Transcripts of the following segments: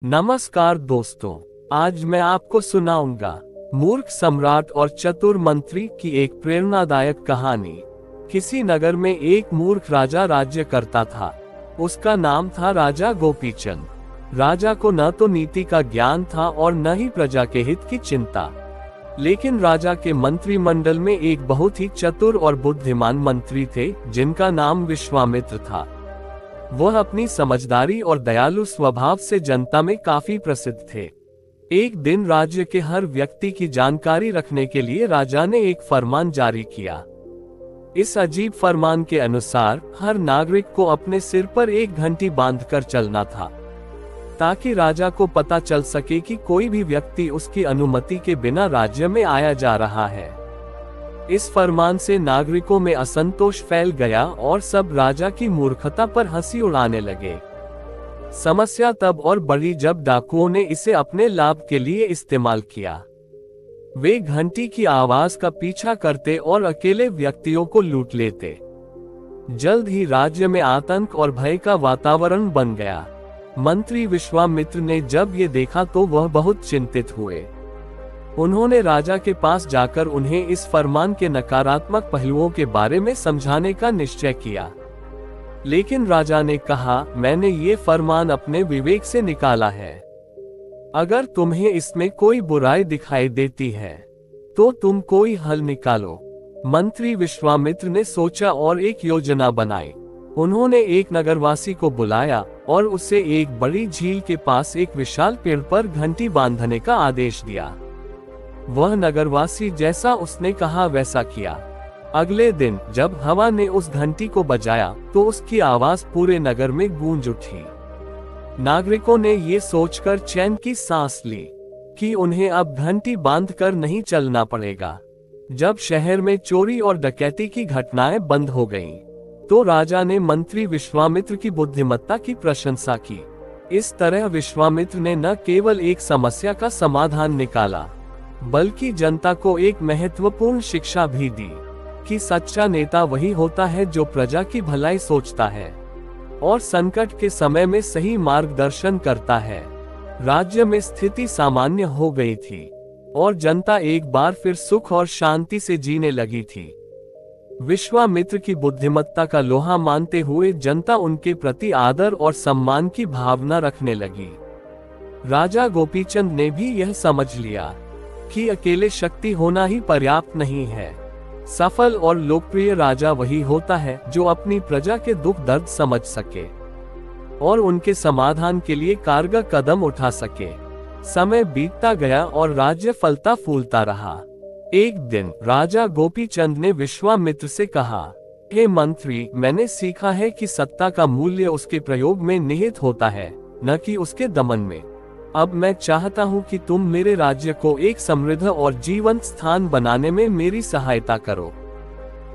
नमस्कार दोस्तों, आज मैं आपको सुनाऊंगा मूर्ख सम्राट और चतुर मंत्री की एक प्रेरणादायक कहानी। किसी नगर में एक मूर्ख राजा राज्य करता था। उसका नाम था राजा गोपीचंद। राजा को न तो नीति का ज्ञान था और न ही प्रजा के हित की चिंता। लेकिन राजा के मंत्रिमंडल में एक बहुत ही चतुर और बुद्धिमान मंत्री थे जिनका नाम विश्वामित्र था। वह अपनी समझदारी और दयालु स्वभाव से जनता में काफी प्रसिद्ध थे। एक दिन राज्य के हर व्यक्ति की जानकारी रखने के लिए राजा ने एक फरमान जारी किया। इस अजीब फरमान के अनुसार हर नागरिक को अपने सिर पर एक घंटी बांधकर चलना था, ताकि राजा को पता चल सके कि कोई भी व्यक्ति उसकी अनुमति के बिना राज्य में आया जा रहा है। इस फरमान से नागरिकों में असंतोष फैल गया और सब राजा की मूर्खता पर हंसी उड़ाने लगे। समस्या तब और बढ़ी जब डाकुओं ने इसे अपने लाभ के लिए इस्तेमाल किया। वे घंटी की आवाज का पीछा करते और अकेले व्यक्तियों को लूट लेते। जल्द ही राज्य में आतंक और भय का वातावरण बन गया। मंत्री विश्वामित्र ने जब ये देखा तो वह बहुत चिंतित हुए। उन्होंने राजा के पास जाकर उन्हें इस फरमान के नकारात्मक पहलुओं के बारे में समझाने का निश्चय किया। लेकिन राजा ने कहा, मैंने ये फरमान अपने विवेक से निकाला है। अगर तुम्हें इसमें कोई बुराई दिखाई देती है तो तुम कोई हल निकालो। मंत्री विश्वामित्र ने सोचा और एक योजना बनाई। उन्होंने एक नगरवासी को बुलाया और उसे एक बड़ी झील के पास एक विशाल पेड़ पर घंटी बांधने का आदेश दिया। वह नगरवासी जैसा उसने कहा वैसा किया। अगले दिन जब हवा ने उस घंटी को बजाया तो उसकी आवाज पूरे नगर में गूंज उठी। नागरिकों ने ये सोचकर चैन की सांस ली कि उन्हें अब घंटी बांधकर नहीं चलना पड़ेगा। जब शहर में चोरी और डकैती की घटनाएं बंद हो गईं, तो राजा ने मंत्री विश्वामित्र की बुद्धिमत्ता की प्रशंसा की। इस तरह विश्वामित्र ने न केवल एक समस्या का समाधान निकाला, बल्कि जनता को एक महत्वपूर्ण शिक्षा भी दी कि सच्चा नेता वही होता है जो प्रजा की भलाई सोचता है और संकट के समय में सही मार्गदर्शन करता है। राज्य में स्थिति सामान्य हो गई थी और जनता एक बार फिर सुख और शांति से जीने लगी थी। विश्वामित्र की बुद्धिमत्ता का लोहा मानते हुए जनता उनके प्रति आदर और सम्मान की भावना रखने लगी। राजा गोपीचंद ने भी यह समझ लिया कि अकेले शक्ति होना ही पर्याप्त नहीं है। सफल और लोकप्रिय राजा वही होता है जो अपनी प्रजा के दुख दर्द समझ सके और उनके समाधान के लिए कारगर कदम उठा सके। समय बीतता गया और राज्य फलता फूलता रहा। एक दिन राजा गोपीचंद ने विश्वामित्र से कहा, हे मंत्री, मैंने सीखा है कि सत्ता का मूल्य उसके प्रयोग में निहित होता है, न कि उसके दमन में। अब मैं चाहता हूं कि तुम मेरे राज्य को एक समृद्ध और जीवंत स्थान बनाने में मेरी सहायता करो।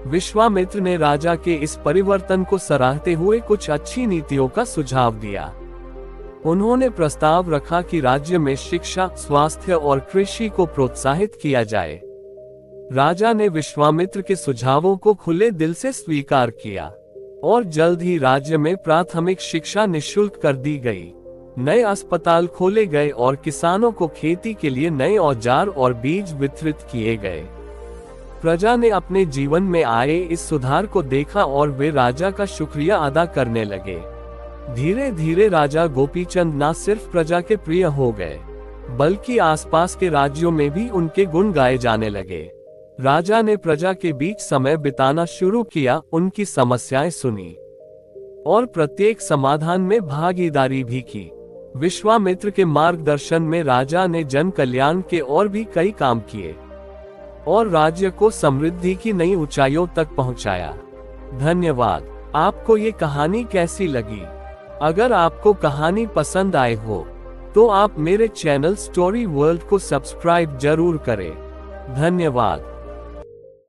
विश्वामित्र ने राजा के इस परिवर्तन को सराहते हुए कुछ अच्छी नीतियों का सुझाव दिया। उन्होंने प्रस्ताव रखा कि राज्य में शिक्षा, स्वास्थ्य और कृषि को प्रोत्साहित किया जाए। राजा ने विश्वामित्र के सुझावों को खुले दिल से स्वीकार किया और जल्द ही राज्य में प्राथमिक शिक्षा निःशुल्क कर दी गई। नए अस्पताल खोले गए और किसानों को खेती के लिए नए औजार और बीज वितरित किए गए। प्रजा ने अपने जीवन में आए इस सुधार को देखा और वे राजा का शुक्रिया अदा करने लगे। धीरे धीरे राजा गोपीचंद न सिर्फ प्रजा के प्रिय हो गए, बल्कि आसपास के राज्यों में भी उनके गुण गाए जाने लगे। राजा ने प्रजा के बीच समय बिताना शुरू किया, उनकी समस्याएं सुनी और प्रत्येक समाधान में भागीदारी भी की। विश्वामित्र के मार्गदर्शन में राजा ने जन कल्याण के और भी कई काम किए और राज्य को समृद्धि की नई ऊंचाइयों तक पहुंचाया। धन्यवाद। आपको ये कहानी कैसी लगी? अगर आपको कहानी पसंद आए हो तो आप मेरे चैनल स्टोरी वर्ल्ड को सब्सक्राइब जरूर करें। धन्यवाद।